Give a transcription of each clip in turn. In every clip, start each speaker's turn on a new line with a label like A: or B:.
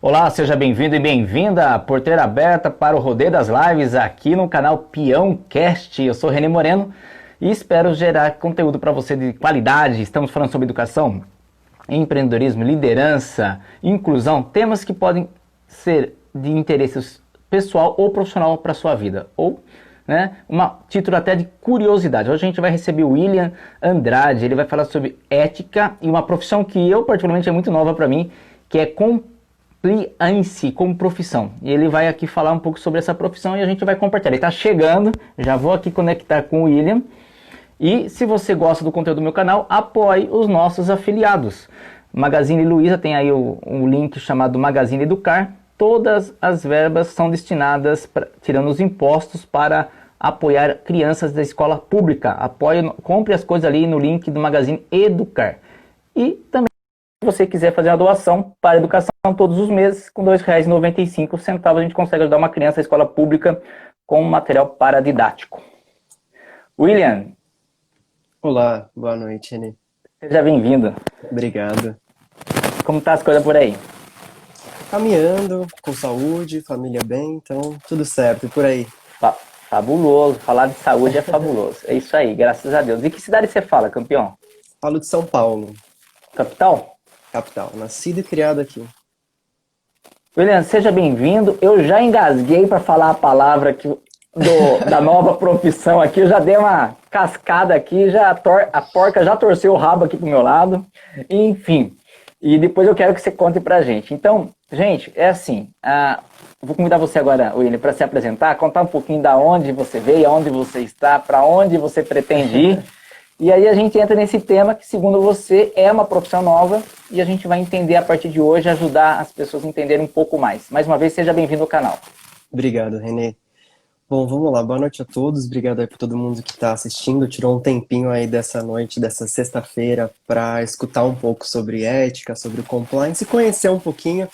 A: Olá, seja bem-vindo e bem-vinda, porteira aberta para o rodeio das lives aqui no canal Peão Cast. Eu sou René Moreno e espero gerar conteúdo para você de qualidade. Estamos falando sobre educação, empreendedorismo, liderança, inclusão, temas que podem ser de interesse pessoal ou profissional para a sua vida, ou título até de curiosidade. Hoje a gente vai receber o William Andrade. Ele vai falar sobre ética e uma profissão que eu particularmente é muito nova para mim, que é compliance como profissão. E ele vai aqui falar um pouco sobre essa profissão e a gente vai compartilhar. Ele está chegando, já vou aqui conectar com o William. E se você gosta do conteúdo do meu canal, apoie os nossos afiliados. Magazine Luiza tem aí um link chamado Magazine Educar. Todas as verbas são destinadas, tirando os impostos, para apoiar crianças da escola pública. Apoie, compre as coisas ali no link do Magazine Educar. E também, se você quiser fazer a doação para a educação todos os meses, com R$ 2,95 a gente consegue ajudar uma criança da escola pública com material paradidático. William.
B: Olá, boa noite, René.
A: Seja bem-vindo.
B: Obrigado.
A: Como tá as coisas por aí?
B: Caminhando, com saúde, família bem, então tudo certo. E por aí?
A: Fabuloso. Falar de saúde é fabuloso. É isso aí, graças a Deus. E que cidade você fala, campeão?
B: Falo de São Paulo.
A: Capital?
B: Capital. Nascido e criado aqui.
A: William, seja bem-vindo. Eu já engasguei para falar a palavra aqui da nova profissão aqui. Eu já dei uma cascada aqui, a porca já torceu o rabo aqui pro meu lado. Enfim, e depois eu quero que você conte pra gente. Então, gente, é assim, vou convidar você agora, William, para se apresentar, contar um pouquinho da onde você veio, aonde você está, para onde você pretende ir. E aí a gente entra nesse tema que, segundo você, é uma profissão nova e a gente vai entender a partir de hoje, ajudar as pessoas a entenderem um pouco mais. Mais uma vez, seja bem-vindo ao canal.
B: Obrigado, René. Bom, vamos lá. Boa noite a todos. Obrigado aí por todo mundo que está assistindo. Tirou um tempinho aí dessa noite, dessa sexta-feira, para escutar um pouco sobre ética, sobre compliance e conhecer um pouquinho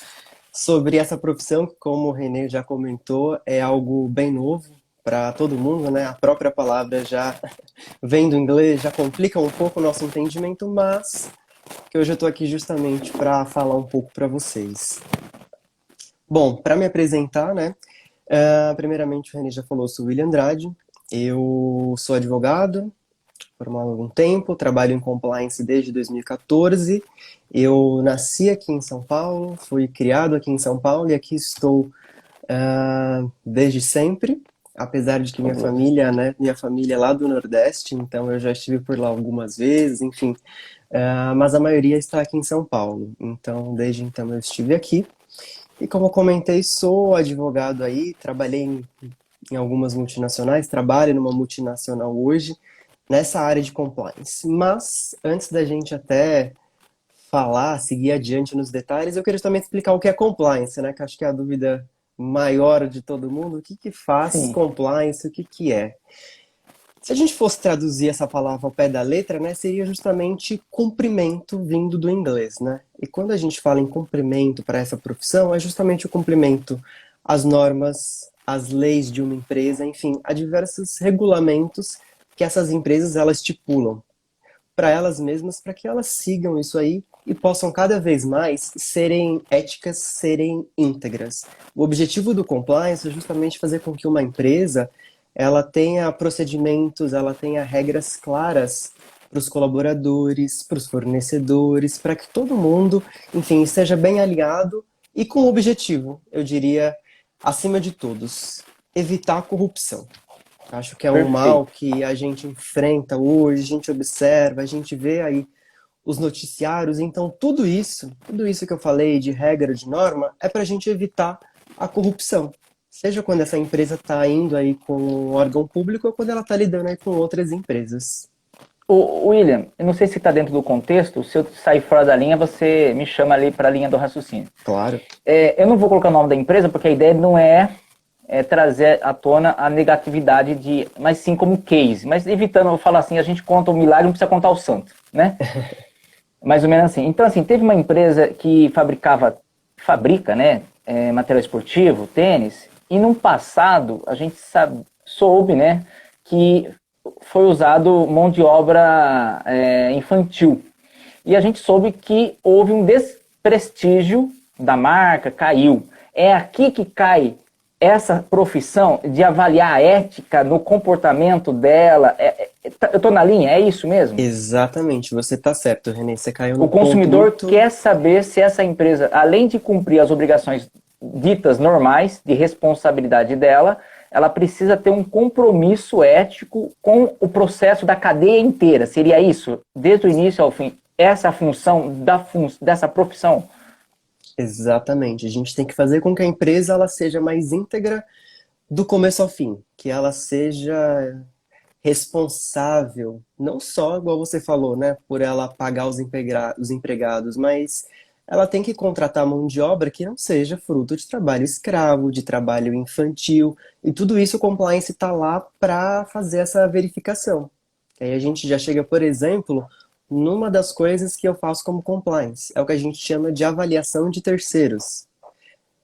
B: sobre essa profissão que, como o René já comentou, é algo bem novo para todo mundo, né? A própria palavra já vem do inglês, já complica um pouco o nosso entendimento, mas que hoje eu estou aqui justamente para falar um pouco para vocês. Bom, para me apresentar, né? Primeiramente, o René já falou, eu sou o William Andrade, eu sou advogado, formado há algum tempo, trabalho em compliance desde 2014, eu nasci aqui em São Paulo, fui criado aqui em São Paulo e aqui estou desde sempre, apesar de que minha família é lá do Nordeste, então eu já estive por lá algumas vezes, enfim, mas a maioria está aqui em São Paulo, então desde então eu estive aqui. E como eu comentei, sou advogado aí, trabalhei em algumas multinacionais, trabalho numa multinacional hoje, nessa área de compliance. Mas, antes da gente até falar, seguir adiante nos detalhes, eu queria também explicar o que é compliance, né? Que acho que é a dúvida maior de todo mundo. O que faz
A: Sim.
B: compliance, o que é? Se a gente fosse traduzir essa palavra ao pé da letra, né, seria justamente cumprimento vindo do inglês, né? E quando a gente fala em cumprimento para essa profissão, é justamente o cumprimento às normas, às leis de uma empresa, enfim, a diversos regulamentos que essas empresas elas estipulam para elas mesmas, para que elas sigam isso aí e possam cada vez mais serem éticas, serem íntegras. O objetivo do compliance é justamente fazer com que uma empresa ela tenha procedimentos, ela tenha regras claras para os colaboradores, para os fornecedores, para que todo mundo, enfim, esteja bem alinhado e com o objetivo, eu diria, acima de todos, evitar a corrupção. Acho que é um mal que a gente enfrenta hoje, a gente observa, a gente vê aí os noticiários, então tudo isso que eu falei de regra, de norma, é para a gente evitar a corrupção. Seja quando essa empresa está indo aí com um órgão público ou quando ela está lidando aí com outras empresas.
A: William, eu não sei se está dentro do contexto, se eu sair fora da linha, você me chama ali para a linha do raciocínio.
B: Claro.
A: Eu não vou colocar o nome da empresa, porque a ideia não é trazer à tona a negatividade, mas sim como case. Mas evitando, eu falar assim, a gente conta o milagre, não precisa contar o santo, né? Mais ou menos assim. Então, assim, teve uma empresa que fabrica, né, material esportivo, tênis, e no passado a gente soube, né, que foi usado mão de obra infantil. E a gente soube que houve um desprestígio, da marca caiu. É aqui que cai essa profissão de avaliar a ética no comportamento dela. Eu estou na linha, é isso mesmo?
B: Exatamente, você está certo, Renê. Você caiu
A: O
B: num ponto
A: consumidor
B: muito.
A: quer saber se essa empresa, além de cumprir as obrigações ditas normais de responsabilidade dela, ela precisa ter um compromisso ético com o processo da cadeia inteira. Seria isso, desde o início ao fim? Essa é a função dessa profissão?
B: Exatamente. A gente tem que fazer com que a empresa ela seja mais íntegra do começo ao fim, que ela seja responsável, não só, igual você falou, né, por ela pagar os empregados, mas ela tem que contratar mão de obra que não seja fruto de trabalho escravo, de trabalho infantil, e tudo isso o compliance está lá para fazer essa verificação. Aí a gente já chega, por exemplo, numa das coisas que eu faço como compliance, é o que a gente chama de avaliação de terceiros.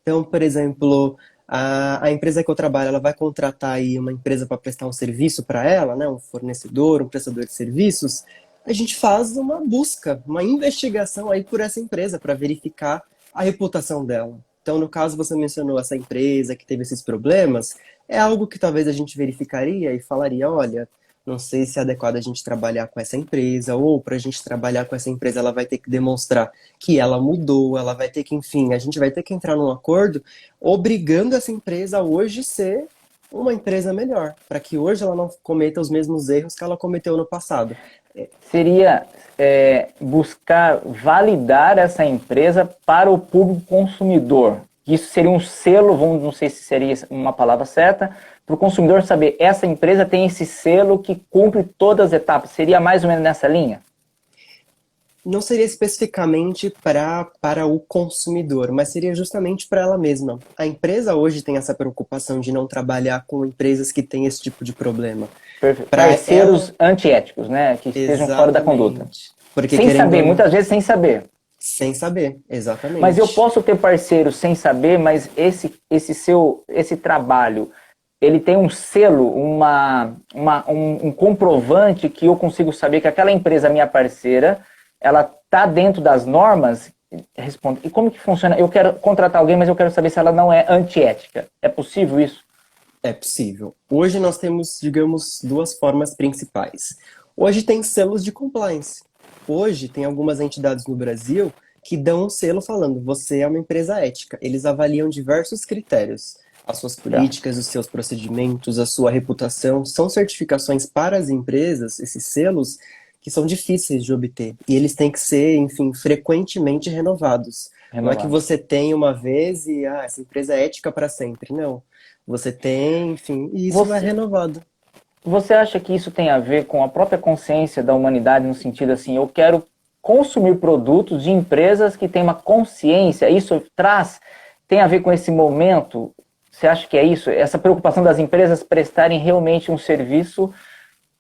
B: Então, por exemplo, a empresa que eu trabalho, ela vai contratar aí uma empresa para prestar um serviço para ela, né, um fornecedor, um prestador de serviços. A gente faz uma busca, uma investigação aí por essa empresa para verificar a reputação dela. Então, no caso, você mencionou essa empresa que teve esses problemas, é algo que talvez a gente verificaria e falaria, olha, não sei se é adequado a gente trabalhar com essa empresa, ou para a gente trabalhar com essa empresa, ela vai ter que demonstrar que ela mudou, ela vai ter que, enfim, a gente vai ter que entrar num acordo obrigando essa empresa a hoje ser uma empresa melhor, para que hoje ela não cometa os mesmos erros que ela cometeu no passado.
A: Seria buscar validar essa empresa para o público consumidor. Isso seria um selo, não sei se seria uma palavra certa, para o consumidor saber, essa empresa tem esse selo que cumpre todas as etapas. Seria mais ou menos nessa linha?
B: Não seria especificamente para o consumidor, mas seria justamente para ela mesma. A empresa hoje tem essa preocupação de não trabalhar com empresas que têm esse tipo de problema. Para
A: Parceiros
B: ela,
A: antiéticos, né? Que estejam fora da conduta.
B: exatamente. Porque
A: Sem
B: querendo
A: saber,
B: ou não,
A: muitas vezes sem saber.
B: sem saber,
A: Mas eu
B: exatamente.
A: posso ter parceiros sem saber, mas esse trabalho, ele tem um selo, um comprovante que eu consigo saber que aquela empresa minha parceira, ela está dentro das normas. Responde. E como que funciona? Eu quero contratar alguém, mas eu quero saber se ela não é antiética. É possível isso?
B: É possível. Hoje nós temos, digamos, duas formas principais. Hoje tem selos de compliance. Hoje tem algumas entidades no Brasil que dão um selo falando, você é uma empresa ética. Eles avaliam diversos critérios. As suas
A: Tá.
B: políticas, os seus procedimentos, a sua reputação. São certificações para as empresas, esses selos, que são difíceis de obter. E eles têm que ser, enfim, frequentemente renovados. Não é que
A: Renovado.
B: você tem uma vez e essa empresa é ética para sempre. Não. Você tem, enfim, e isso é
A: Você,
B: renovado.
A: você acha que isso tem a ver com a própria consciência da humanidade, no sentido assim, eu quero consumir produtos de empresas que têm uma consciência, isso tem a ver com esse momento? Você acha que é isso? Essa preocupação das empresas prestarem realmente um serviço,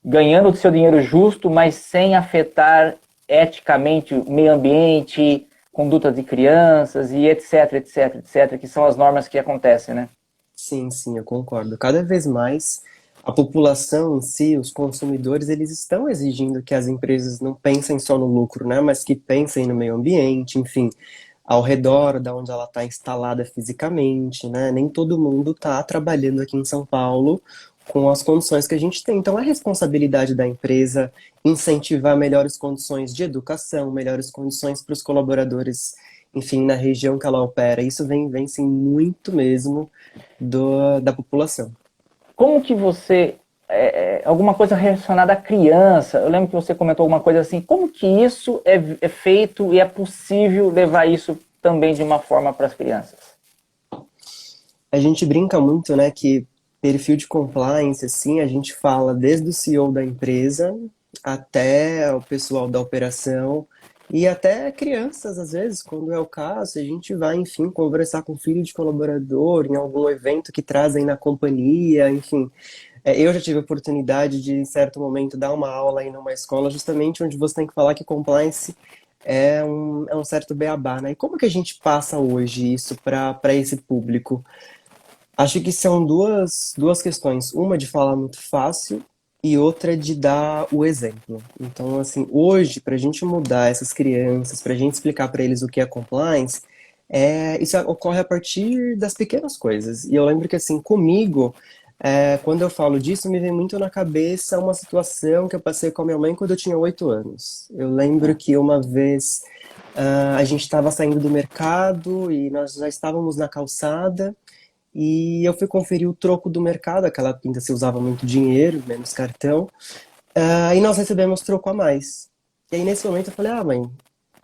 A: ganhando o seu dinheiro justo, mas sem afetar eticamente o meio ambiente, conduta de crianças e etc, etc, etc, que são as normas que acontecem, né?
B: Sim, sim, eu concordo. Cada vez mais a população em si, os consumidores, eles estão exigindo que as empresas não pensem só no lucro, né, mas que pensem no meio ambiente, enfim, ao redor da onde ela está instalada fisicamente, né? Nem todo mundo está trabalhando aqui em São Paulo com as condições que a gente tem. Então é responsabilidade da empresa incentivar melhores condições de educação, melhores condições para os colaboradores, enfim, na região que ela opera. Isso vem sim muito mesmo da população.
A: Como que você alguma coisa relacionada à criança? Eu lembro que você comentou alguma coisa assim. Como que isso é feito e é possível levar isso também de uma forma para as crianças?
B: A gente brinca muito, né, que perfil de compliance, assim, a gente fala desde o CEO da empresa até o pessoal da operação e até crianças, às vezes, quando é o caso, a gente vai, enfim, conversar com filho de colaborador em algum evento que trazem na companhia, enfim. Eu já tive a oportunidade de, em certo momento, dar uma aula aí numa escola, justamente onde você tem que falar que compliance é um certo beabá, né? E como que a gente passa hoje isso para esse público? Acho que são duas questões. Uma de falar muito fácil e outra de dar o exemplo. Então, assim, hoje, para a gente mudar essas crianças, para a gente explicar para eles o que é compliance, Isso ocorre a partir das pequenas coisas. E eu lembro que, assim, comigo, quando eu falo disso, me vem muito na cabeça uma situação que eu passei com a minha mãe quando eu tinha 8 anos. Eu lembro
A: Ah,
B: que uma vez a gente estava saindo do mercado e nós já estávamos na calçada e eu fui conferir o troco do mercado, aquela pinta se usava muito dinheiro, menos cartão, e nós recebemos troco a mais. E aí nesse momento eu falei, ah, mãe,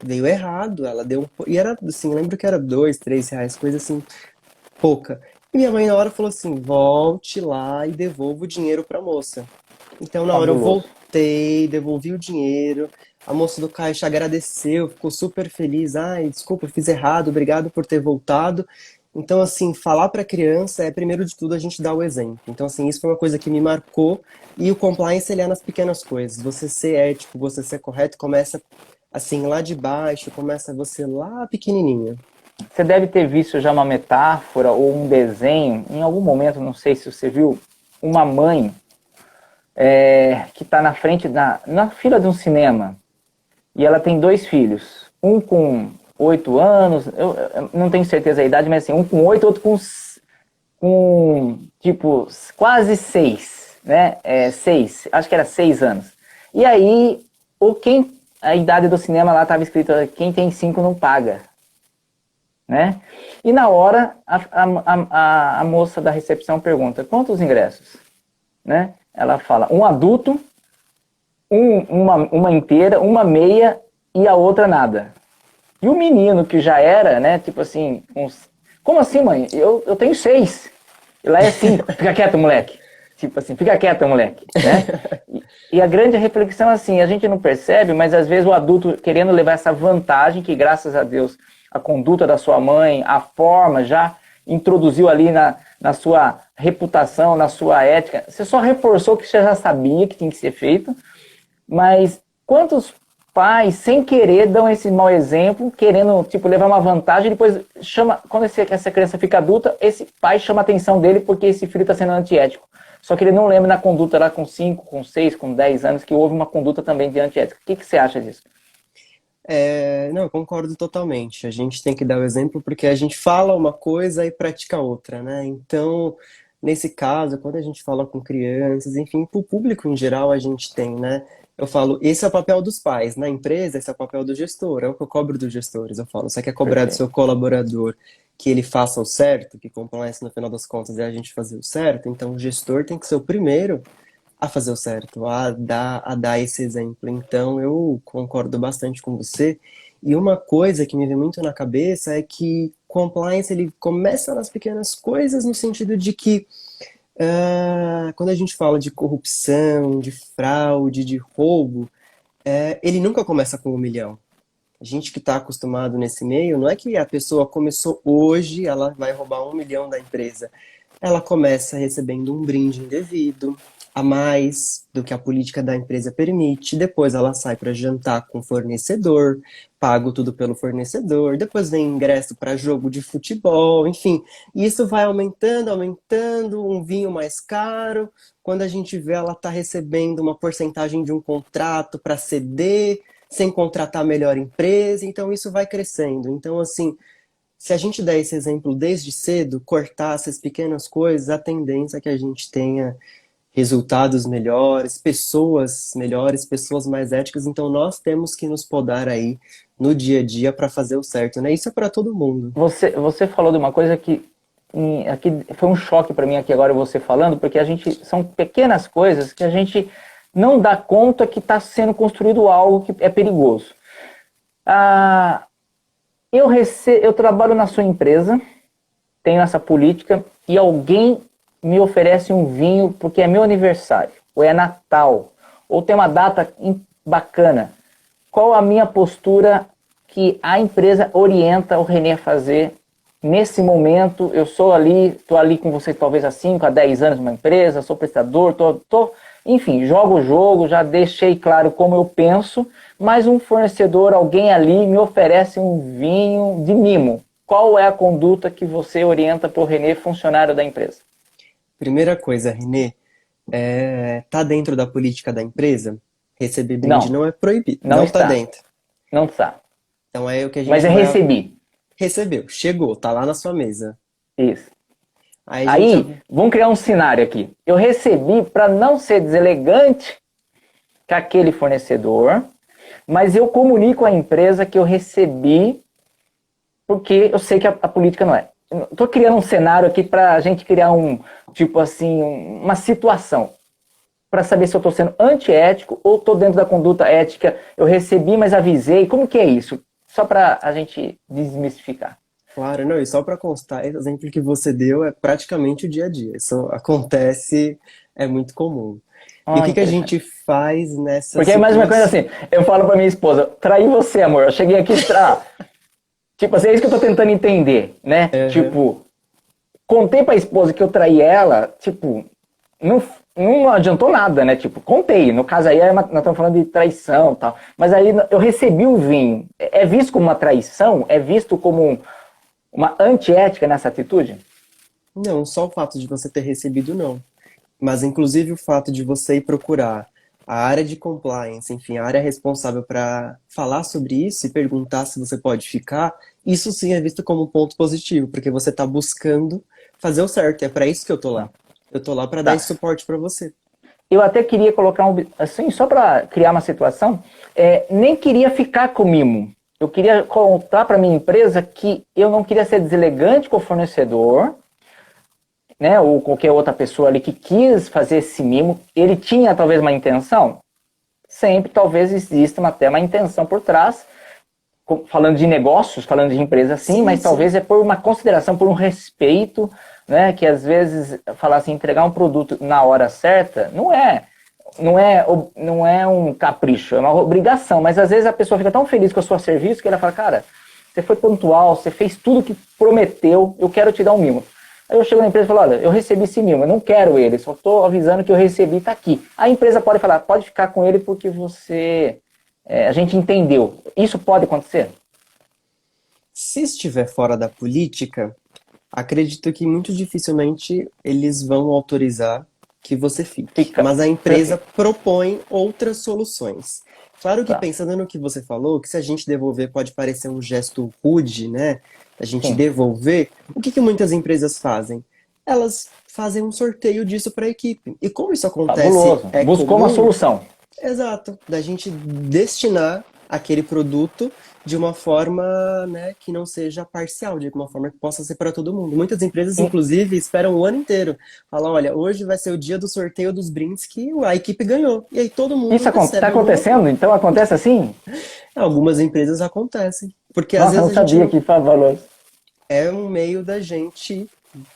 B: veio errado, ela deu e era assim, eu lembro que era R$ 2, R$ 3, coisa assim, pouca. E minha mãe na hora falou assim, volte lá e devolva o dinheiro pra moça. Então na hora eu
A: fabuloso.
B: voltei, devolvi o dinheiro, a moça do caixa agradeceu, ficou super feliz, ai, desculpa, eu fiz errado, obrigado por ter voltado. Então, assim, falar para a criança é, primeiro de tudo, a gente dar o exemplo. Então, assim, isso foi uma coisa que me marcou. E o compliance, ele é nas pequenas coisas. Você ser ético, você ser correto, começa, assim, lá de baixo, começa você lá pequenininho.
A: Você deve ter visto já uma metáfora ou um desenho, em algum momento, não sei se você viu, uma mãe que está na frente, na fila de um cinema, e ela tem dois filhos, um com 8 anos, eu não tenho certeza da idade, mas assim, um com 8, outro com tipo, quase 6, né? 6, acho que era 6 anos. E aí, a idade do cinema lá estava escrito, quem tem 5 não paga, né? E na hora, a moça da recepção pergunta, quantos ingressos? Né? Ela fala, um adulto, uma inteira, uma meia e a outra nada. E o menino que já era, né, tipo assim, como assim, mãe? Eu tenho 6. E lá é 5. Fica quieto, moleque. Tipo assim, fica quieto, moleque, né? E a grande reflexão, assim, a gente não percebe, mas às vezes o adulto querendo levar essa vantagem, que graças a Deus, a conduta da sua mãe, a forma já introduziu ali na sua reputação, na sua ética. Você só reforçou o que você já sabia que tinha que ser feito, mas quantos pais, sem querer, dão esse mau exemplo, querendo tipo, levar uma vantagem, depois chama, quando essa criança fica adulta, esse pai chama a atenção dele porque esse filho está sendo antiético. Só que ele não lembra na conduta lá com 5, com 6, com 10 anos, que houve uma conduta também de antiética. O que você acha disso?
B: Não, eu concordo totalmente. A gente tem que dar o exemplo porque a gente fala uma coisa e pratica outra, né? Então, nesse caso, quando a gente fala com crianças, enfim, para o público em geral, a gente tem, né? Eu falo, esse é o papel dos pais. Na empresa, esse é o papel do gestor. É o que eu cobro dos gestores. Eu falo, você quer cobrar do
A: Perfeito.
B: seu colaborador que ele faça o certo, que compliance no final das contas é a gente fazer o certo, então o gestor tem que ser o primeiro a fazer o certo, a dar esse exemplo. Então, eu concordo bastante com você. E uma coisa que me vem muito na cabeça é que compliance ele começa nas pequenas coisas, no sentido de que quando a gente fala de corrupção, de fraude, de roubo, ele nunca começa com 1 milhão. A gente que está acostumado nesse meio, não é que a pessoa começou hoje, ela vai roubar 1 milhão da empresa. Ela começa recebendo um brinde indevido, a mais do que a política da empresa permite. Depois ela sai para jantar com o fornecedor, pago tudo pelo fornecedor. Depois vem ingresso para jogo de futebol, enfim. E isso vai aumentando, aumentando, um vinho mais caro. Quando a gente vê, ela está recebendo uma porcentagem de um contrato para ceder, sem contratar a melhor empresa. Então isso vai crescendo. Então, assim, se a gente der esse exemplo desde cedo, cortar essas pequenas coisas, a tendência é que a gente tenha resultados melhores, pessoas mais éticas. Então nós temos que nos podar aí no dia a dia para fazer o certo, né? Isso é para todo mundo.
A: Você falou de uma coisa que aqui foi um choque para mim aqui agora você falando, porque a gente são pequenas coisas que a gente não dá conta que está sendo construído algo que é perigoso. Ah, eu trabalho na sua empresa, tenho essa política e alguém me oferece um vinho porque é meu aniversário, ou é Natal, ou tem uma data bacana. Qual a minha postura que a empresa orienta o René a fazer nesse momento? Eu sou ali, estou ali com você talvez há 5 a 10 anos numa empresa, sou prestador, enfim, jogo o jogo, já deixei claro como eu penso, mas um fornecedor, alguém ali me oferece um vinho de mimo. Qual é a conduta que você orienta para o René, funcionário da empresa?
B: Primeira coisa, Renê, tá dentro da política da empresa? Receber brinde
A: Não,
B: não é proibido,
A: não
B: não tá
A: está.
B: dentro.
A: Não está.
B: Então é o que a
A: Mas
B: gente
A: é
B: vai.
A: recebi.
B: Recebeu, chegou, tá lá na sua mesa.
A: Isso.
B: Aí a
A: Aí,
B: gente.
A: vamos criar um cenário aqui. Eu recebi para não ser deselegante com aquele fornecedor, mas eu comunico à empresa que eu recebi porque eu sei que a política não é. Estou criando um cenário aqui para a gente criar tipo assim, uma situação para saber se eu estou sendo antiético ou estou dentro da conduta ética. Eu recebi, mas avisei. Como que é isso? Só para a gente desmistificar.
B: Claro, não, e só para constar, esse exemplo que você deu é praticamente o dia a dia. Isso acontece, é muito comum. E o
A: Ah,
B: que que a
A: interessante.
B: gente faz nessa
A: Porque é mais uma coisa
B: situação?
A: assim, eu falo pra minha esposa, traí você, amor. Eu cheguei aqui, tipo assim, é isso que eu tô tentando entender, né? Tipo, contei pra esposa que eu traí ela, tipo, não adiantou nada, né? Tipo, contei. No caso aí, nós estamos falando de traição e tal. Mas aí eu recebi o vinho. É visto como uma traição? É visto como uma antiética nessa atitude?
B: Não, só o fato de você ter recebido, não. Mas, inclusive, o fato de você ir procurar a área de compliance, enfim, a área responsável para falar sobre isso e perguntar se você pode ficar, isso sim é visto como um ponto positivo, porque você está buscando fazer o certo. É para isso que eu tô
A: Não.
B: lá. Eu tô lá para dar esse
A: Tá.
B: suporte para você.
A: Eu até queria colocar assim, só para criar uma situação, nem queria ficar com o mimo. Eu queria contar para minha empresa que eu não queria ser deselegante com o fornecedor, né, ou qualquer outra pessoa ali que quis fazer esse mimo. Ele tinha talvez uma intenção, sempre talvez exista até uma intenção por trás, falando de negócios, falando de empresa sim,
B: Sim,
A: mas
B: sim.
A: talvez é por uma consideração, por um respeito, né, que às vezes falar assim, entregar um produto na hora certa, não é um capricho, é uma obrigação, mas às vezes a pessoa fica tão feliz com o seu serviço que ela fala, cara, você foi pontual, você fez tudo que prometeu, eu quero te dar um mimo. Aí eu chego na empresa e falo, olha, eu recebi esse mimo, eu não quero ele, só estou avisando que eu recebi, está aqui. A empresa pode falar, pode ficar com ele porque a gente entendeu. Isso pode acontecer?
B: Se estiver fora da política, acredito que muito dificilmente eles vão autorizar que você fique.
A: Fica.
B: Mas a empresa
A: Perfeito.
B: propõe outras soluções. Claro que
A: Tá.
B: pensando no que você falou, que se a gente devolver pode parecer um gesto rude, né? A gente
A: Sim.
B: devolver, o que que muitas empresas fazem? Elas fazem um sorteio disso para a equipe. E como isso acontece
A: Fabuloso.
B: é
A: Buscou uma
B: comum,
A: solução.
B: exato, da gente destinar aquele produto de uma forma, né, que não seja parcial, de uma forma que possa ser para todo mundo. Muitas empresas, inclusive, esperam o ano inteiro. Falam, olha, hoje vai ser o dia do sorteio dos brindes que a equipe ganhou. E aí todo mundo
A: Isso está
B: recebe alguma
A: acontecendo?
B: coisa.
A: Então acontece assim?
B: Algumas empresas acontecem, porque às
A: Nossa, eu
B: vezes
A: não
B: a gente
A: sabia
B: não
A: que fabuloso.
B: é um meio da gente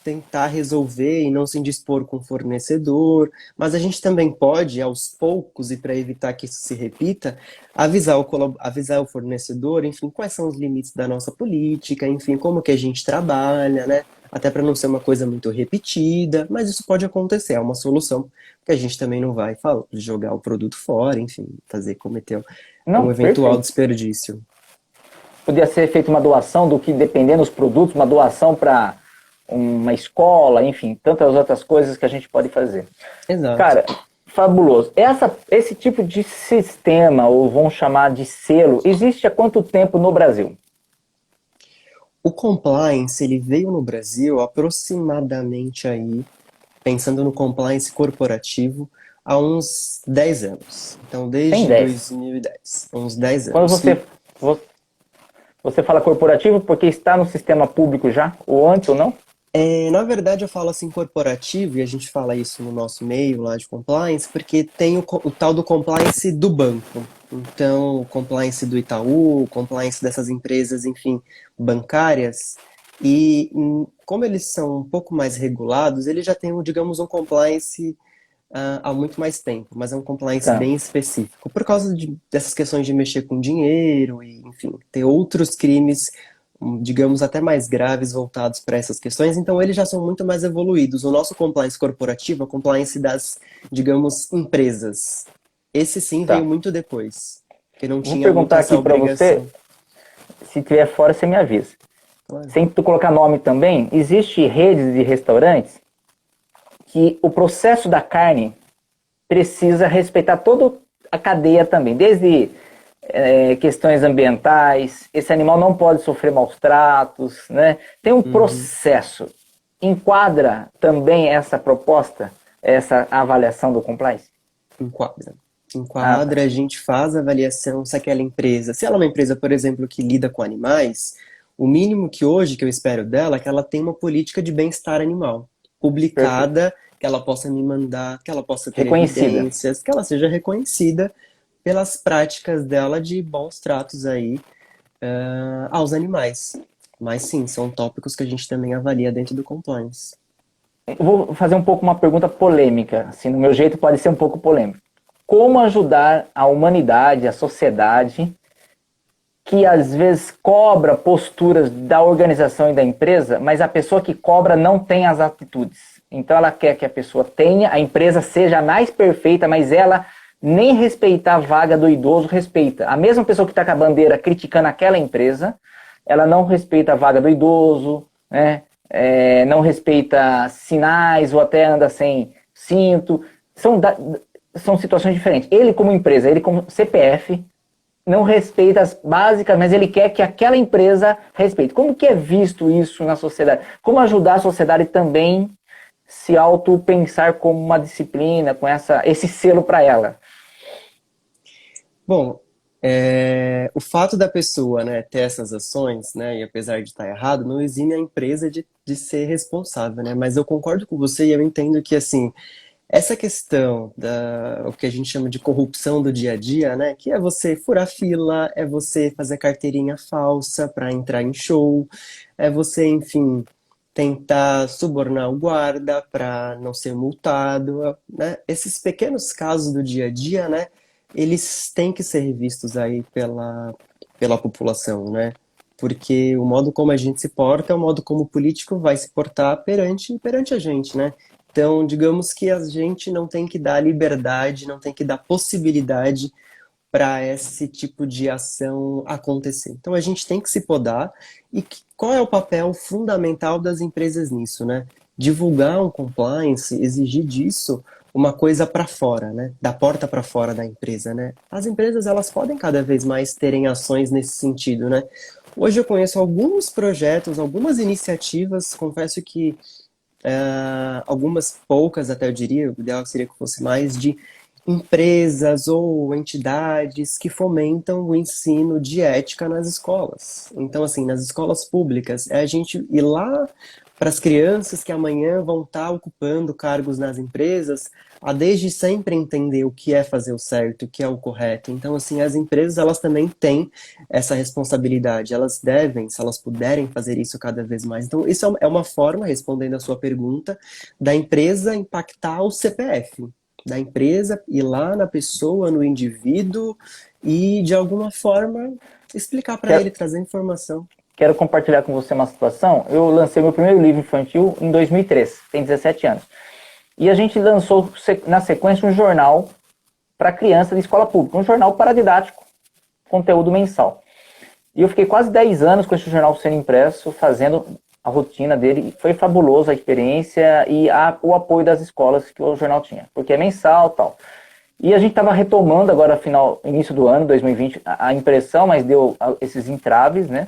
B: tentar resolver e não se indispor com o fornecedor, mas a gente também pode, aos poucos, e para evitar que isso se repita, avisar o fornecedor, enfim, quais são os limites da nossa política, enfim, como que a gente trabalha, né? Até para não ser uma coisa muito repetida, mas isso pode acontecer, é uma solução, porque a gente também não vai jogar o produto fora, enfim, cometer um
A: Não,
B: eventual
A: perfeito.
B: desperdício.
A: Podia ser feita uma doação do que, dependendo dos produtos, uma doação para uma escola, enfim, tantas outras coisas que a gente pode fazer.
B: Exato.
A: Cara, fabuloso. Esse tipo de sistema, ou vamos chamar de selo, existe há quanto tempo no Brasil?
B: O compliance, ele veio no Brasil aproximadamente aí, pensando no compliance corporativo, há uns 10 anos. Então,
A: Tem
B: desde
A: 10.
B: 2010, uns 10
A: Quando
B: anos. E
A: você fala corporativo, porque está no sistema público já, ou antes ou não?
B: na verdade, eu falo assim corporativo, e a gente fala isso no nosso meio lá de compliance, porque tem o tal do compliance do banco. Então, o compliance do Itaú, o compliance dessas empresas, enfim, bancárias. E como eles são um pouco mais regulados, eles já têm, digamos, um compliance há muito mais tempo, mas é um compliance
A: Tá.
B: bem específico, por causa dessas questões de mexer com dinheiro e, enfim, ter outros crimes, digamos, até mais graves voltados para essas questões, então eles já são muito mais evoluídos. O nosso compliance corporativo, a compliance das, digamos, empresas, esse sim veio
A: Tá.
B: muito depois, porque não
A: Vou
B: tinha muito
A: perguntar
B: essa
A: aqui para você,
B: obrigação.
A: se tiver fora, você me avisa.
B: Claro.
A: Sem tu colocar nome também, existe redes de restaurantes que o processo da carne precisa respeitar toda a cadeia também, desde questões ambientais, esse animal não pode sofrer maus tratos, né? Tem um processo. Enquadra também essa proposta, essa avaliação do compliance?
B: Enquadra.
A: Ah, tá.
B: Enquadra, a gente faz a avaliação se aquela empresa, se ela é uma empresa, por exemplo, que lida com animais, o mínimo que hoje que eu espero dela é que ela tenha uma política de bem-estar animal
A: Perfeito.
B: publicada, que ela possa me mandar, que ela possa ter
A: Reconhecida.
B: evidências, que ela seja reconhecida pelas práticas dela de bons tratos aí, aos animais. Mas sim, são tópicos que a gente também avalia dentro do compliance.
A: Eu vou fazer um pouco uma pergunta polêmica, assim, no meu jeito pode ser um pouco polêmico. Como ajudar a humanidade, a sociedade, que às vezes cobra posturas da organização e da empresa, mas a pessoa que cobra não tem as atitudes. Então ela quer que a pessoa tenha, a empresa seja a mais perfeita, mas ela nem respeitar a vaga do idoso respeita. A mesma pessoa que está com a bandeira criticando aquela empresa, ela não respeita a vaga do idoso, né? Não respeita sinais ou até anda sem cinto. São situações diferentes. Ele como empresa, ele como CPF, não respeita as básicas, mas ele quer que aquela empresa respeite. Como que é visto isso na sociedade? Como ajudar a sociedade também se auto-pensar como uma disciplina, com esse selo para ela?
B: Bom, o fato da pessoa, né, ter essas ações, né, e apesar de estar errado, não exime a empresa de ser responsável, né? Mas eu concordo com você e eu entendo que, assim, essa questão o que a gente chama de corrupção do dia a dia, né, que é você furar fila, é você fazer carteirinha falsa para entrar em show, é você, enfim, tentar subornar o guarda para não ser multado, né? Esses pequenos casos do dia a dia, né, eles têm que ser revistos aí pela população, né? Porque o modo como a gente se porta é o modo como o político vai se portar perante a gente, né? Então, digamos que a gente não tem que dar liberdade, não tem que dar possibilidade para esse tipo de ação acontecer. Então, a gente tem que se podar. E qual é o papel fundamental das empresas nisso, né? Divulgar um compliance, exigir disso uma coisa para fora, né? Da porta para fora da empresa, né? As empresas, elas podem cada vez mais terem ações nesse sentido, né? Hoje eu conheço alguns projetos, algumas iniciativas, confesso que algumas poucas até eu diria, o ideal seria que fosse mais de empresas ou entidades que fomentam o ensino de ética nas escolas. Então, assim, nas escolas públicas, é a gente ir lá para as crianças que amanhã vão estar ocupando cargos nas empresas, a desde sempre entender o que é fazer o certo, o que é o correto. Então, assim, as empresas, elas também têm essa responsabilidade. Elas devem, se elas puderem fazer isso cada vez mais. Então, isso é uma forma, respondendo a sua pergunta, da empresa impactar o CPF, da empresa ir lá na pessoa, no indivíduo e, de alguma forma, explicar para
A: Quero,
B: ele, trazer informação.
A: quero compartilhar com você uma situação. Eu lancei meu primeiro livro infantil em 2003, tem 17 anos. E a gente lançou na sequência um jornal para criança de escola pública, um jornal paradidático, conteúdo mensal. E eu fiquei quase 10 anos com esse jornal sendo impresso, fazendo a rotina dele. Foi fabulosa a experiência e o apoio das escolas que o jornal tinha, porque é mensal e tal. E a gente estava retomando agora, início do ano, 2020, a impressão, mas deu esses entraves, né?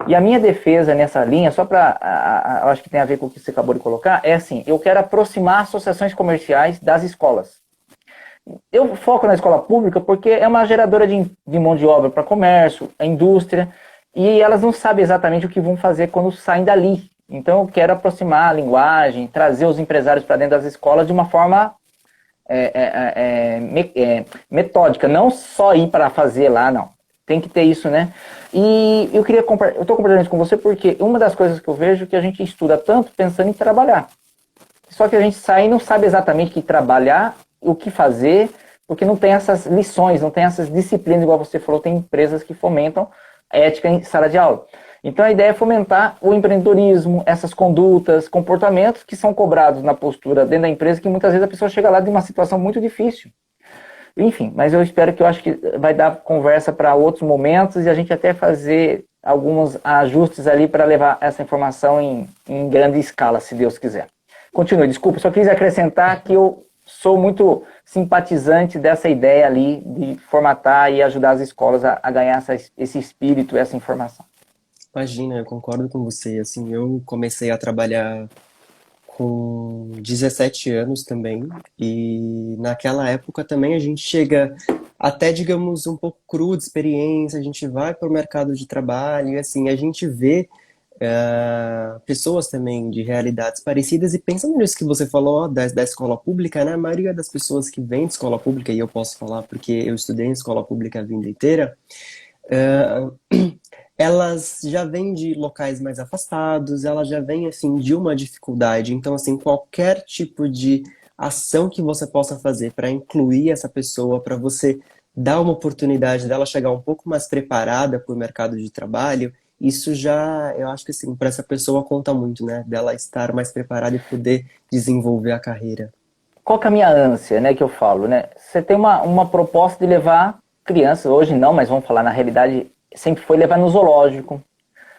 A: E a minha defesa nessa linha, só para, eu acho que tem a ver com o que você acabou de colocar, é assim, eu quero aproximar associações comerciais das escolas. Eu foco na escola pública porque é uma geradora de mão de obra para comércio, a indústria, e elas não sabem exatamente o que vão fazer quando saem dali. Então eu quero aproximar a linguagem, trazer os empresários para dentro das escolas de uma forma metódica, não só ir para fazer lá, não. Tem que ter isso, né? E eu estou compartilhando isso com você porque uma das coisas que eu vejo é que a gente estuda tanto pensando em trabalhar. Só que a gente sai e não sabe exatamente o que trabalhar, o que fazer, porque não tem essas lições, não tem essas disciplinas, igual você falou, tem empresas que fomentam a ética em sala de aula. Então a ideia é fomentar o empreendedorismo, essas condutas, comportamentos que são cobrados na postura dentro da empresa, que muitas vezes a pessoa chega lá de uma situação muito difícil. Enfim, mas eu espero que eu acho que vai dar conversa para outros momentos e a gente até fazer alguns ajustes ali para levar essa informação em grande escala, se Deus quiser. Continue, desculpa, só quis acrescentar que eu sou muito simpatizante dessa ideia ali de formatar e ajudar as escolas a ganhar esse espírito, essa informação.
B: Imagina, eu concordo com você. Assim, eu comecei a trabalhar com 17 anos também, e naquela época também a gente chega até, digamos, um pouco cru de experiência, a gente vai para o mercado de trabalho, e assim, a gente vê pessoas também de realidades parecidas, e pensando nisso que você falou, ó, da escola pública, né, a maioria das pessoas que vêm de escola pública, e eu posso falar porque eu estudei em escola pública a vida inteira, ah, elas já vêm de locais mais afastados, elas já vêm assim de uma dificuldade. Então, assim, qualquer tipo de ação que você possa fazer para incluir essa pessoa, para você dar uma oportunidade dela chegar um pouco mais preparada para o mercado de trabalho, isso já, eu acho que assim, para essa pessoa conta muito, né? Dela estar mais preparada e poder desenvolver a carreira.
A: Qual que é a minha ânsia, né, que eu falo, né? Você tem uma proposta de levar crianças, hoje não, mas vamos falar, na realidade, sempre foi levar no zoológico,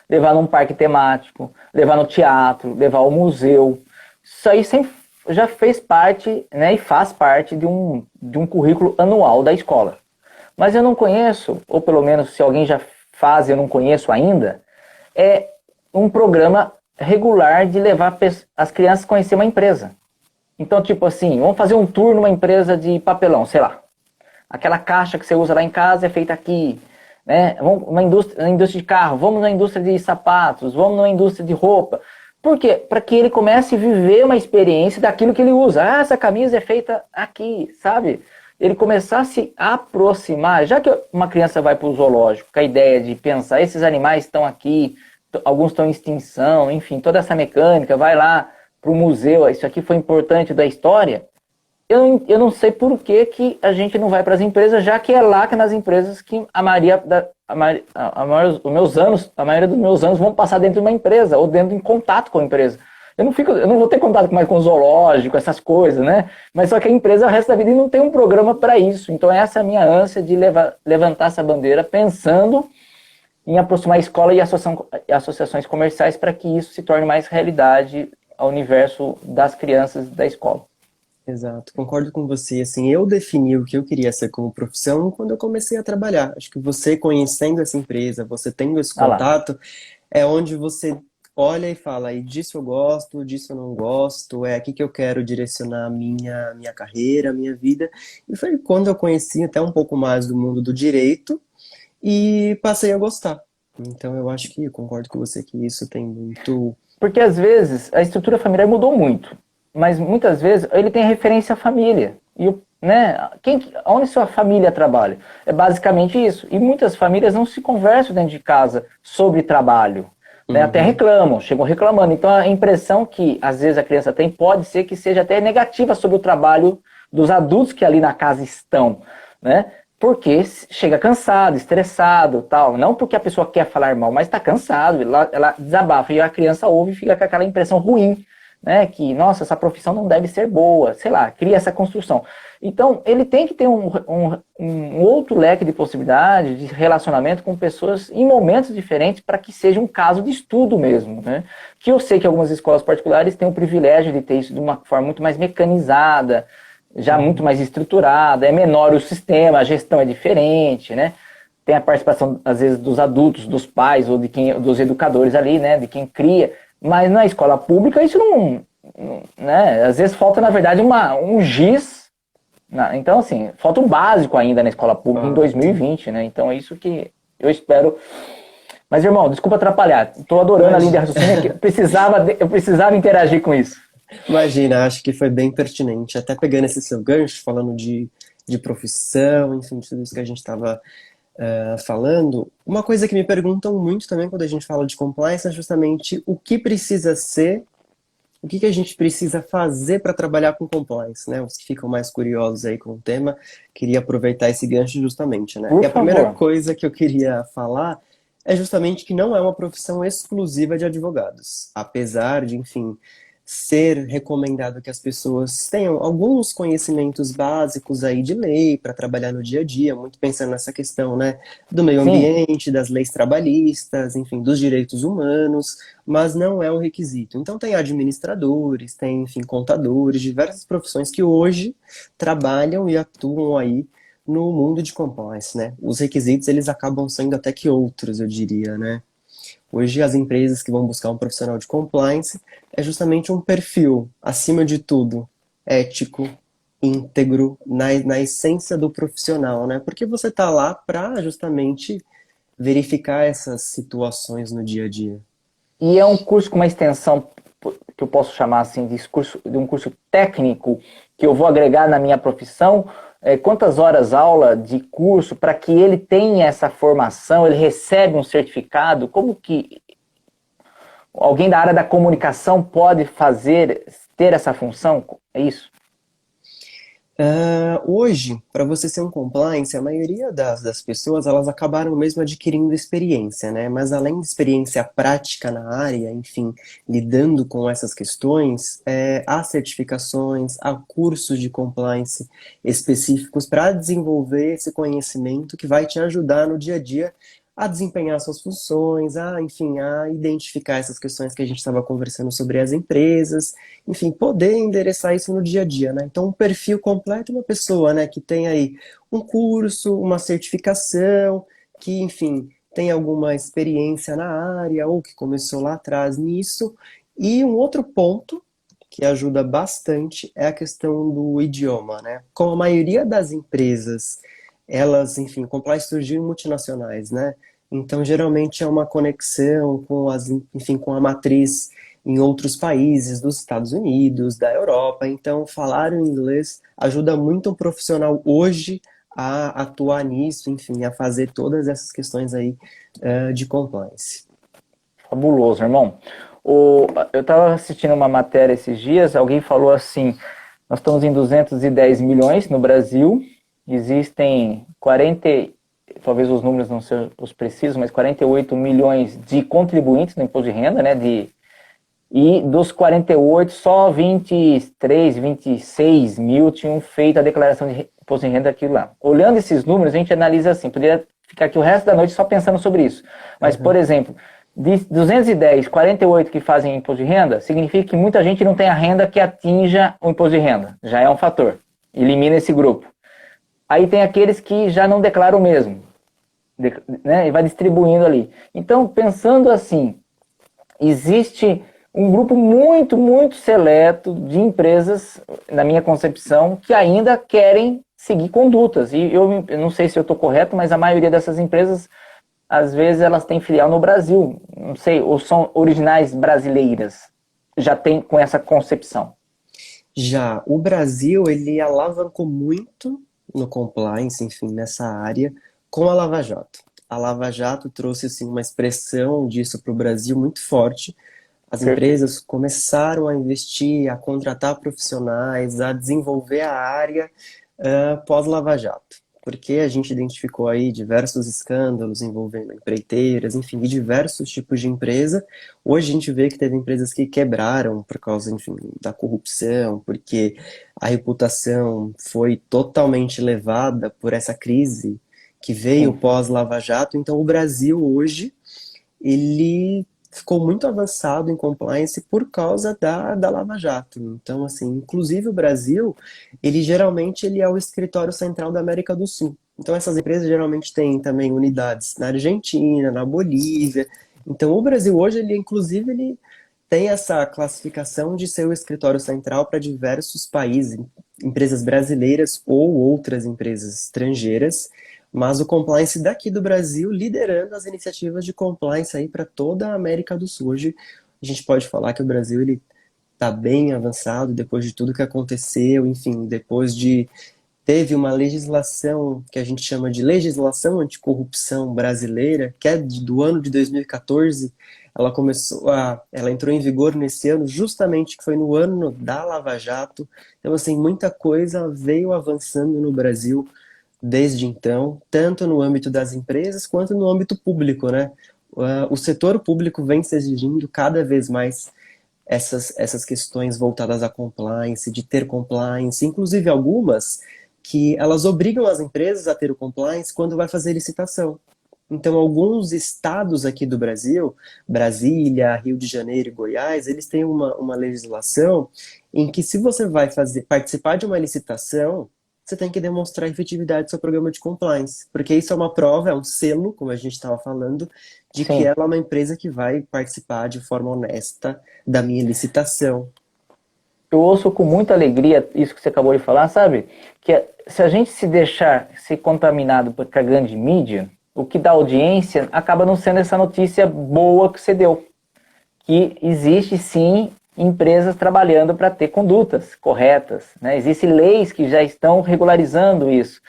A: levar num parque temático, levar no teatro, levar ao museu. Isso aí sempre já fez parte, né, e faz parte de um currículo anual da escola. Mas eu não conheço, ou pelo menos se alguém já faz, eu não conheço ainda, é um programa regular de levar as crianças a conhecer uma empresa. Então, tipo assim, vamos fazer um tour numa empresa de papelão, sei lá. Aquela caixa que você usa lá em casa é feita aqui, né? Vamos na indústria de carro, vamos na indústria de sapatos, vamos na indústria de roupa. Por quê? Para que ele comece a viver uma experiência daquilo que ele usa. Ah, essa camisa é feita aqui, sabe? Ele começar a se aproximar, já que uma criança vai para o zoológico com a ideia de pensar, esses animais estão aqui, alguns estão em extinção, enfim, toda essa mecânica, vai lá para o museu, isso aqui foi importante da história. Eu não sei por que a gente não vai para as empresas, já que é lá que nas empresas que a maioria a maioria dos meus anos vão passar dentro de uma empresa, ou dentro em contato com a empresa. Eu não vou ter contato mais com o zoológico, essas coisas, né? Mas só que a empresa, o resto da vida, não tem um programa para isso. Então essa é a minha ânsia de levantar essa bandeira, pensando em aproximar a escola e associações comerciais para que isso se torne mais realidade ao universo das crianças da escola.
B: Exato, concordo com você. Assim, eu defini o que eu queria ser como profissão quando eu comecei a trabalhar. Acho que você conhecendo essa empresa, você tendo esse
A: Ah lá.
B: contato, é onde você olha e fala, e disso eu gosto, disso eu não gosto, é aqui que eu quero direcionar a minha carreira, a minha vida. E foi quando eu conheci até um pouco mais do mundo do direito e passei a gostar. Então eu acho que eu concordo com você que isso tem muito.
A: Porque às vezes a estrutura familiar mudou muito, mas muitas vezes ele tem referência à família. E né, onde sua família trabalha? É basicamente isso. E muitas famílias não se conversam dentro de casa sobre trabalho. Né, até
B: Uhum.
A: reclamam, chegam reclamando. Então a impressão que às vezes a criança tem pode ser que seja até negativa sobre o trabalho dos adultos que ali na casa estão, né? Porque chega cansado, estressado, tal. Não porque a pessoa quer falar mal, mas está cansado, ela desabafa e a criança ouve e fica com aquela impressão ruim, né? Que, nossa, essa profissão não deve ser boa, sei lá, cria essa construção. Então, ele tem que ter um outro leque de possibilidades de relacionamento com pessoas em momentos diferentes para que seja um caso de estudo mesmo, né? Que eu sei que algumas escolas particulares têm o privilégio de ter isso de uma forma muito mais mecanizada, já muito
B: Uhum.
A: mais estruturada, é menor o sistema, a gestão é diferente, né? Tem a participação, às vezes, dos adultos, dos pais ou dos educadores ali, né? De quem cria. Mas na escola pública isso não, né? Às vezes falta, na verdade, um giz. Então, assim, falta o básico ainda na escola pública em
B: Fato.
A: 2020, né? Então é isso que eu espero. Mas, irmão, desculpa atrapalhar. Estou adorando a linha de
B: Imagina,
A: raciocínio aqui. Eu precisava interagir com isso.
B: imagina, acho que foi bem pertinente. Até pegando esse seu gancho, falando de profissão, enfim, de tudo isso que a gente estava falando, uma coisa que me perguntam muito também quando a gente fala de compliance é justamente o que precisa ser, o que que a gente precisa fazer para trabalhar com compliance, né? Os que ficam mais curiosos aí com o tema, queria aproveitar esse gancho justamente, né?
A: Por
B: E a primeira
A: favor.
B: coisa que eu queria falar é justamente que não é uma profissão exclusiva de advogados. Apesar de, enfim, ser recomendado que as pessoas tenham alguns conhecimentos básicos aí de lei para trabalhar no dia a dia, muito pensando nessa questão, né, do meio
A: Sim.
B: ambiente, das leis trabalhistas, enfim, dos direitos humanos, mas não é um requisito. Então tem administradores, tem, enfim, contadores, diversas profissões que hoje trabalham e atuam aí no mundo de compliance, né? Os requisitos, eles acabam sendo até que outros, eu diria, né? Hoje, as empresas que vão buscar um profissional de compliance é justamente um perfil, acima de tudo, ético, íntegro, na essência do profissional, né? Porque você está lá para justamente verificar essas situações no dia a dia.
A: E é um curso com uma extensão que eu posso chamar assim de um curso técnico que eu vou agregar na minha profissão. Quantas horas aula de curso para que ele tenha essa formação, ele recebe um certificado? Como que alguém da área da comunicação pode ter essa função? É isso?
B: Hoje, para você ser um compliance, a maioria das pessoas elas acabaram mesmo adquirindo experiência, né? Mas além de experiência prática na área, enfim, lidando com essas questões, há certificações, há cursos de compliance específicos para desenvolver esse conhecimento que vai te ajudar no dia a dia a desempenhar suas funções, enfim, a identificar essas questões que a gente estava conversando sobre as empresas, enfim, poder endereçar isso no dia a dia, né? Então, um perfil completo é uma pessoa, né, que tem aí um curso, uma certificação, que, enfim, tem alguma experiência na área ou que começou lá atrás nisso. E um outro ponto que ajuda bastante é a questão do idioma, né? Como a maioria das empresas, elas, enfim, compliance surgiu em multinacionais, né? Então, geralmente é uma conexão com enfim, com a matriz em outros países dos Estados Unidos, da Europa. Então, falar o inglês ajuda muito um profissional hoje a atuar nisso, enfim, a fazer todas essas questões aí de compliance.
A: Fabuloso, irmão. Eu estava assistindo uma matéria esses dias, alguém falou assim, nós estamos em 210 milhões no Brasil, existem 40, talvez os números não sejam os precisos, mas 48 milhões de contribuintes no imposto de renda, né, e dos 48, só 23, 26 mil tinham feito a declaração de imposto de renda aqui lá. Olhando esses números, a gente analisa assim, poderia ficar aqui o resto da noite só pensando sobre isso. Mas, por
B: Uhum.
A: exemplo, de 210, 48 que fazem imposto de renda, significa que muita gente não tem a renda que atinja o imposto de renda. Já é um fator. Elimina esse grupo. Aí tem aqueles que já não declaram mesmo, né? E vai distribuindo ali. Então, pensando assim, existe um grupo muito, muito seleto de empresas, na minha concepção, que ainda querem seguir condutas. E eu não sei se eu estou correto, mas a maioria dessas empresas, às vezes, elas têm filial no Brasil. Não sei, ou são originais brasileiras. Já tem com essa concepção.
B: Já o Brasil, ele alavancou muito no compliance, enfim, nessa área, com a Lava Jato. A Lava Jato trouxe assim, uma expressão disso para o Brasil muito forte. As
A: Perfeito.
B: empresas começaram a investir, a contratar profissionais, a desenvolver a área pós-Lava Jato. Porque a gente identificou aí diversos escândalos envolvendo empreiteiras, enfim, e diversos tipos de empresa. Hoje a gente vê que teve empresas que quebraram por causa, enfim, da corrupção, porque a reputação foi totalmente levada por essa crise que veio
A: Sim.
B: pós-Lava Jato. Então o Brasil hoje, ele ficou muito avançado em compliance por causa da Lava Jato. Então, assim, inclusive o Brasil, ele geralmente ele é o escritório central da América do Sul. Então, essas empresas geralmente têm também unidades na Argentina, na Bolívia. Então, o Brasil hoje, ele inclusive, ele tem essa classificação de ser o escritório central para diversos países, empresas brasileiras ou outras empresas estrangeiras, mas o compliance daqui do Brasil liderando as iniciativas de compliance aí para toda a América do Sul. Hoje a gente pode falar que o Brasil ele está bem avançado depois de tudo que aconteceu, enfim, depois de teve uma legislação que a gente chama de legislação anticorrupção brasileira, que é do ano de 2014. Ela entrou em vigor nesse ano, justamente que foi no ano da Lava Jato. Então, assim, muita coisa veio avançando no Brasil desde então, tanto no âmbito das empresas quanto no âmbito público, né? O setor público vem se exigindo cada vez mais essas questões voltadas à compliance, de ter compliance, inclusive algumas que elas obrigam as empresas a ter o compliance quando vai fazer licitação. Então, alguns estados aqui do Brasil, Brasília, Rio de Janeiro e Goiás, eles têm uma legislação em que se você vai participar de uma licitação, você tem que demonstrar a efetividade do seu programa de compliance, porque isso é uma prova, é um selo, como a gente estava falando, de que
A: Sim.
B: ela é uma empresa que vai participar de forma honesta da minha licitação.
A: Eu ouço com muita alegria isso que você acabou de falar, sabe? Se a gente se deixar ser contaminado por a grande mídia, o que dá audiência acaba não sendo essa notícia boa que você deu. Que existe sim empresas trabalhando para ter condutas corretas, né? Existem leis que já estão regularizando isso.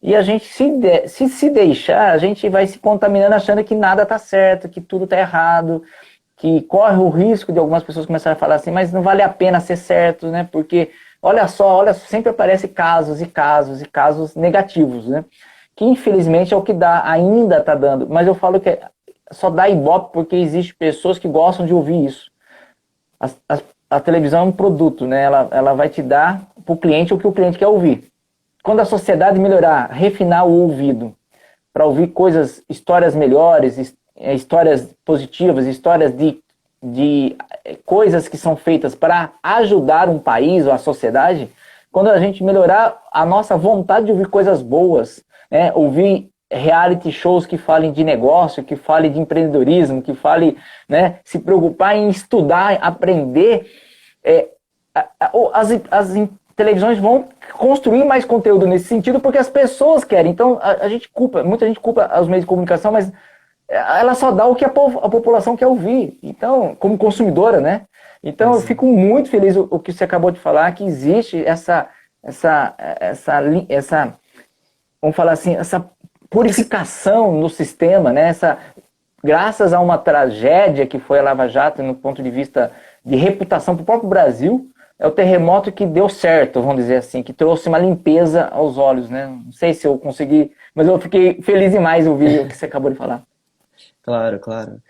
A: E a gente, se deixar, a gente vai se contaminando achando que nada está certo, que tudo está errado, que corre o risco de algumas pessoas começarem a falar assim, mas não vale a pena ser certo, né? Porque, olha só, sempre aparecem casos e casos e casos negativos, né? Que infelizmente é o que ainda está dando. Mas eu falo que só dá ibope porque existem pessoas que gostam de ouvir isso. A televisão é um produto, né? Ela vai te dar para o cliente o que o cliente quer ouvir. Quando a sociedade melhorar, refinar o ouvido para ouvir histórias melhores, histórias positivas, histórias de coisas que são feitas para ajudar um país ou a sociedade, quando a gente melhorar a nossa vontade de ouvir coisas boas, né? Ouvir reality shows que falem de negócio, que falem de empreendedorismo, que falem, né, se preocupar em estudar, aprender, as televisões vão construir mais conteúdo nesse sentido porque as pessoas querem. Então muita gente culpa os meios de comunicação, mas ela só dá o que a população quer ouvir. Então, como consumidora, né? Então, eu fico muito feliz o que você acabou de falar, que existe vamos falar assim, essa purificação no sistema, né? Graças a uma tragédia que foi a Lava Jato, no ponto de vista de reputação para o próprio Brasil, é o terremoto que deu certo, vamos dizer assim, que trouxe uma limpeza aos olhos, né? Não sei se eu consegui, mas eu fiquei feliz demais ouvir o que você acabou de falar.
B: Claro, claro.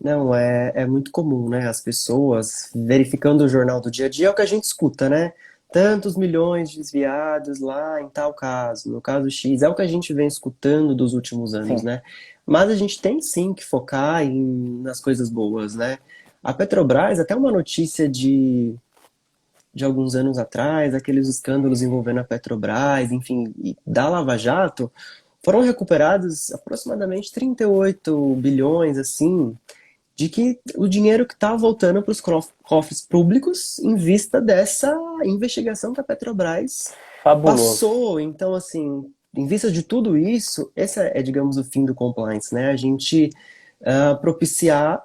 B: Não, é muito comum, né? As pessoas verificando o jornal do dia a dia é o que a gente escuta, né? Tantos milhões desviados lá em tal caso, no caso X, é o que a gente vem escutando dos últimos anos,
A: Sim.
B: né? Mas a gente tem sim que focar nas coisas boas, né? A Petrobras, até uma notícia de alguns anos atrás, aqueles escândalos envolvendo a Petrobras, enfim, e da Lava Jato, foram recuperados aproximadamente 38 bilhões, assim, de que o dinheiro que está voltando para os cofres públicos em vista dessa investigação que a Petrobras
A: Fabuloso.
B: passou. Então, assim, em vista de tudo isso, esse é, digamos, o fim do compliance, né? A gente propiciar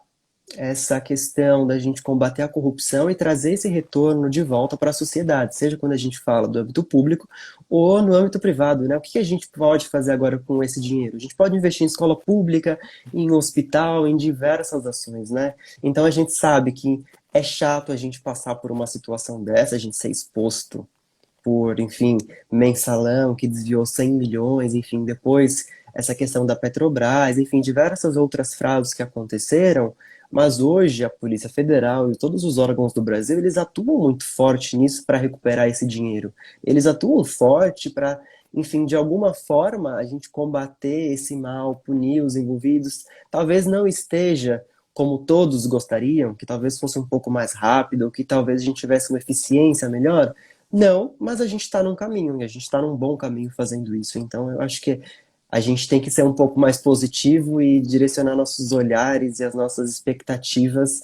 B: essa questão da gente combater a corrupção e trazer esse retorno de volta para a sociedade, seja quando a gente fala do âmbito público ou no âmbito privado, né? O que a gente pode fazer agora com esse dinheiro? A gente pode investir em escola pública, em hospital, em diversas ações, né? Então a gente sabe que é chato a gente passar por uma situação dessa, a gente ser exposto por, enfim, mensalão que desviou 100 milhões, enfim, depois essa questão da Petrobras, enfim, diversas outras fraudes que aconteceram, mas hoje a Polícia Federal e todos os órgãos do Brasil, eles atuam muito forte nisso para recuperar esse dinheiro. Eles atuam forte para, enfim, de alguma forma a gente combater esse mal, punir os envolvidos. Talvez não esteja como todos gostariam, que talvez fosse um pouco mais rápido, ou que talvez a gente tivesse uma eficiência melhor. Não, mas a gente está num caminho, e a gente está num bom caminho fazendo isso. Então, eu acho que a gente tem que ser um pouco mais positivo e direcionar nossos olhares e as nossas expectativas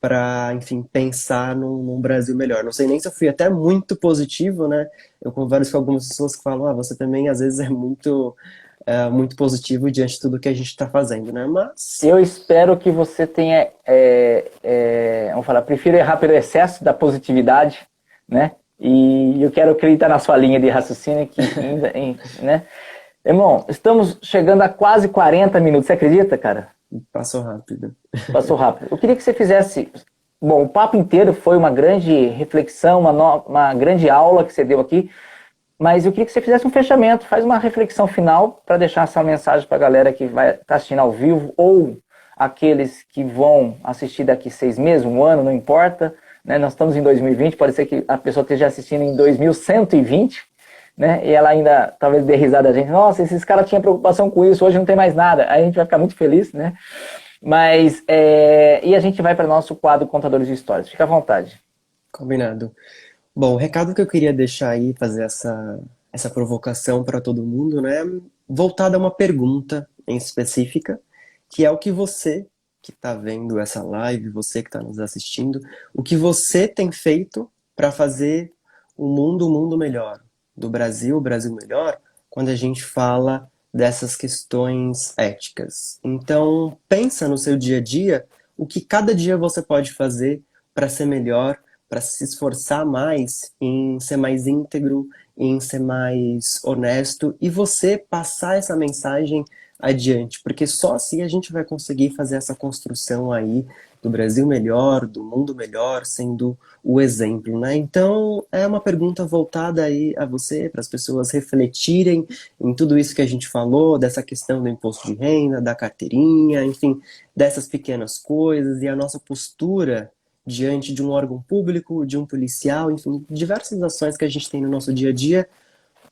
B: para, enfim, pensar num Brasil melhor. Não sei nem se eu fui até muito positivo, né? Eu converso com algumas pessoas que falam, você também às vezes é muito positivo diante de tudo que a gente está fazendo, né? Mas
A: Eu espero que você tenha, vamos falar, prefiro errar pelo excesso da positividade, né? E eu quero acreditar na sua linha de raciocínio que ainda, né? Irmão, estamos chegando a quase 40 minutos, você acredita, cara?
B: passou rápido.
A: Passou rápido. Eu queria que você fizesse... Bom, o papo inteiro foi uma grande reflexão, uma grande aula que você deu aqui, mas eu queria que você fizesse um fechamento, faz uma reflexão final para deixar essa mensagem para a galera que vai estar assistindo ao vivo ou aqueles que vão assistir daqui 6 meses, um ano, não importa. né? Nós estamos em 2020, pode ser que a pessoa esteja assistindo em 2120, né? E ela ainda talvez dê risada a gente. Nossa, esses caras tinham preocupação com isso, hoje não tem mais nada. Aí a gente vai ficar muito feliz, né? Mas, e a gente vai para o nosso quadro Contadores de Histórias. Fica à vontade.
B: Combinado. Bom, o recado que eu queria deixar aí, fazer essa provocação para todo mundo, né? Voltada a uma pergunta em específica, que é o que você que está vendo essa live, você que está nos assistindo, o que você tem feito para fazer o mundo melhor, do Brasil, o Brasil melhor, quando a gente fala dessas questões éticas. Então, pensa no seu dia a dia, o que cada dia você pode fazer para ser melhor, para se esforçar mais em ser mais íntegro, em ser mais honesto e você passar essa mensagem adiante, porque só assim a gente vai conseguir fazer essa construção aí do Brasil melhor, do mundo melhor, sendo o exemplo, né? Então, é uma pergunta voltada aí a você, para as pessoas refletirem em tudo isso que a gente falou, dessa questão do imposto de renda, da carteirinha, enfim, dessas pequenas coisas e a nossa postura diante de um órgão público, de um policial, enfim, diversas ações que a gente tem no nosso dia a dia.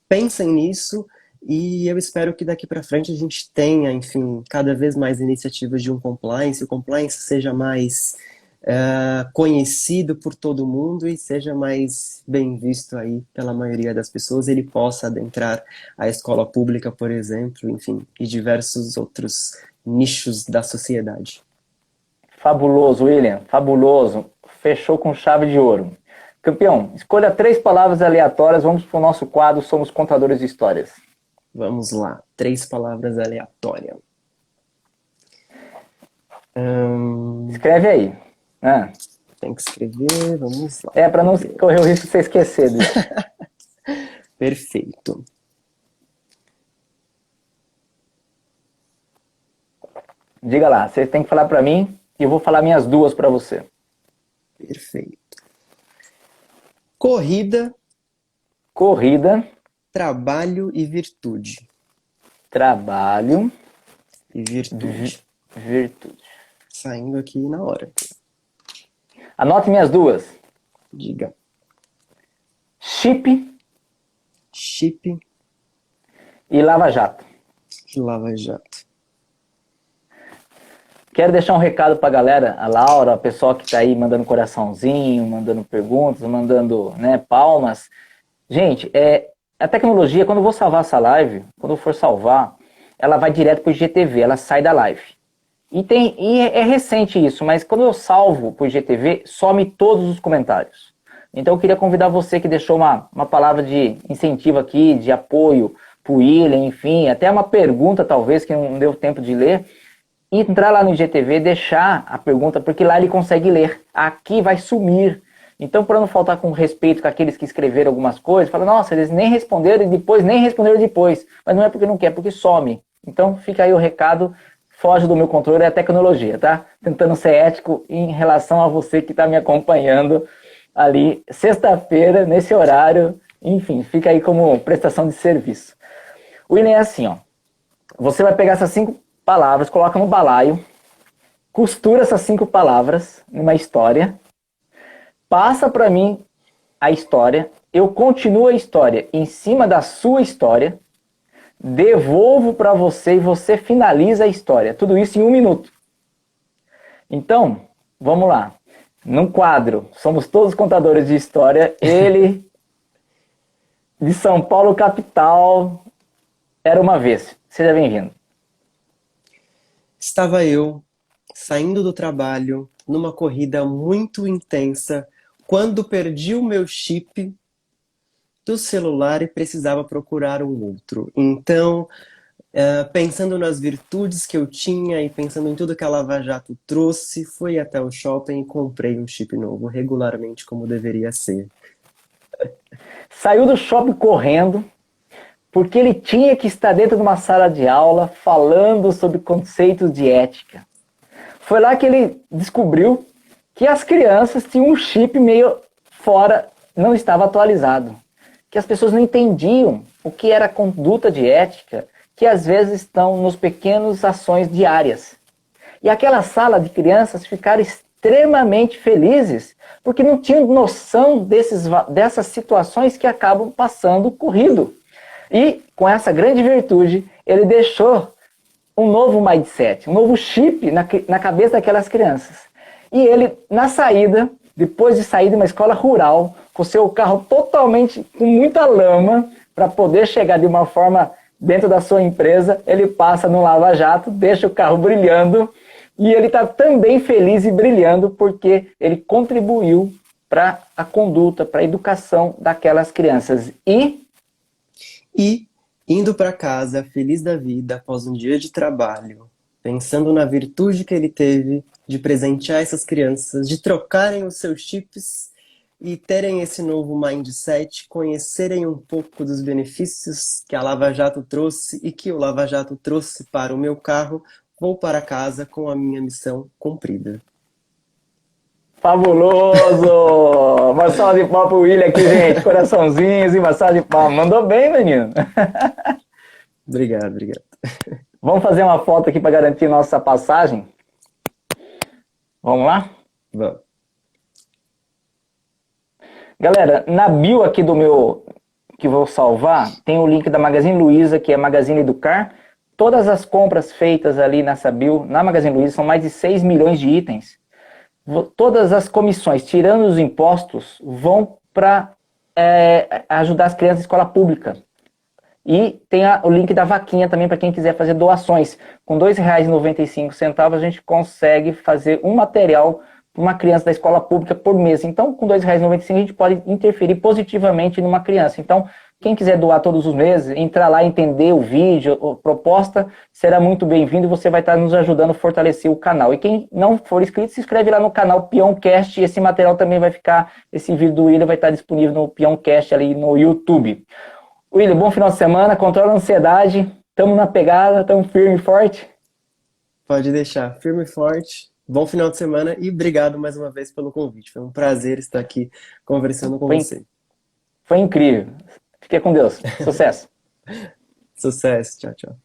B: Pensem nisso e eu espero que daqui para frente a gente tenha, enfim, cada vez mais iniciativas de um compliance, o compliance seja mais conhecido por todo mundo e seja mais bem visto aí pela maioria das pessoas, ele possa adentrar a escola pública, por exemplo, enfim, e diversos outros nichos da sociedade.
A: Fabuloso, William. Fabuloso. Fechou com chave de ouro. Campeão, escolha 3 palavras aleatórias. Vamos para o nosso quadro Somos Contadores de Histórias.
B: Vamos lá. 3 palavras aleatórias.
A: Escreve aí.
B: Tem que escrever, vamos lá.
A: É, para não correr o risco de você esquecer disso.
B: Perfeito.
A: Diga lá, você tem que falar para mim e eu vou falar minhas 2 para você.
B: Perfeito. Corrida, trabalho e virtude.
A: Trabalho
B: e virtude.
A: Virtude.
B: Saindo aqui na hora.
A: Anote minhas 2.
B: Diga.
A: Chip e Lava Jato.
B: e Lava Jato.
A: Quero deixar um recado para a galera, a Laura, o pessoal que está aí mandando coraçãozinho, mandando perguntas, mandando, né, palmas. Gente, a tecnologia, quando eu vou salvar essa live, quando eu for salvar, ela vai direto para o IGTV, ela sai da live. E é recente isso, mas quando eu salvo para o IGTV, some todos os comentários. Então eu queria convidar você que deixou uma palavra de incentivo aqui, de apoio para o William, enfim, até uma pergunta talvez que não deu tempo de ler, entrar lá no IGTV, deixar a pergunta, porque lá ele consegue ler. Aqui vai sumir. Então, para não faltar com respeito com aqueles que escreveram algumas coisas, fala, nossa, eles nem responderam e depois, nem responderam depois. Mas não é porque não quer, é porque some. Então, fica aí o recado, foge do meu controle, é a tecnologia, tá? Tentando ser ético em relação a você que está me acompanhando ali, sexta-feira, nesse horário. Enfim, fica aí como prestação de serviço. O William é assim, ó. Você vai pegar essas 5 palavras, coloca no balaio, costura essas 5 palavras numa história, passa para mim a história, eu continuo a história em cima da sua história, devolvo para você e você finaliza a história. Tudo isso em 1 minuto. Então, vamos lá. Num quadro, somos todos contadores de história, ele de São Paulo capital, era uma vez. Seja bem-vindo.
B: Estava eu saindo do trabalho numa corrida muito intensa quando perdi o meu chip do celular e precisava procurar um outro. Então, pensando nas virtudes que eu tinha e pensando em tudo que a Lava Jato trouxe, fui até o shopping e comprei um chip novo, regularmente como deveria ser.
A: Saiu do shopping correndo, porque ele tinha que estar dentro de uma sala de aula falando sobre conceitos de ética. Foi lá que ele descobriu que as crianças tinham um chip meio fora, não estava atualizado. Que as pessoas não entendiam o que era conduta de ética, que às vezes estão nos pequenos ações diárias. E aquela sala de crianças ficaram extremamente felizes, porque não tinham noção dessas situações que acabam passando corrido. E, com essa grande virtude, ele deixou um novo mindset, um novo chip na cabeça daquelas crianças. E ele, na saída, depois de sair de uma escola rural, com seu carro totalmente com muita lama, para poder chegar de uma forma dentro da sua empresa, ele passa no Lava Jato, deixa o carro brilhando, e ele está também feliz e brilhando porque ele contribuiu para a conduta, para a educação daquelas crianças.
B: E indo para casa, feliz da vida, após um dia de trabalho, pensando na virtude que ele teve de presentear essas crianças, de trocarem os seus chips e terem esse novo mindset, conhecerem um pouco dos benefícios que a Lava Jato trouxe e que o Lava Jato trouxe para o meu carro, vou para casa com a minha missão cumprida.
A: Fabuloso! Uma salva de palmas pro William aqui, gente. Coraçãozinhos e uma salva de palmas. Mandou bem, menino.
B: Obrigado, obrigado.
A: Vamos fazer uma foto aqui para garantir nossa passagem? Vamos lá?
B: Vamos.
A: Galera, na bio aqui do meu, que vou salvar, tem o link da Magazine Luiza, que é Magazine Educar. Todas as compras feitas ali nessa bio, na Magazine Luiza, são mais de 6 milhões de itens. Todas as comissões, tirando os impostos, vão para ajudar as crianças em escola pública. E tem o link da vaquinha também para quem quiser fazer doações. Com R$ 2,95 a gente consegue fazer um material para uma criança da escola pública por mês. Então, com R$ 2,95 a gente pode interferir positivamente numa criança. Então, quem quiser doar todos os meses, entrar lá, entender o vídeo, a proposta, será muito bem-vindo e você vai estar nos ajudando a fortalecer o canal. E quem não for inscrito, se inscreve lá no canal Peãocast. Esse material também vai ficar, esse vídeo do William vai estar disponível no Peãocast ali no YouTube. William, bom final de semana, controla a ansiedade, estamos na pegada, estamos firme e forte.
B: Pode deixar, firme e forte. Bom final de semana e obrigado mais uma vez pelo convite. Foi um prazer estar aqui conversando com você.
A: Foi incrível. Fique com Deus. Sucesso.
B: Sucesso. Tchau, tchau.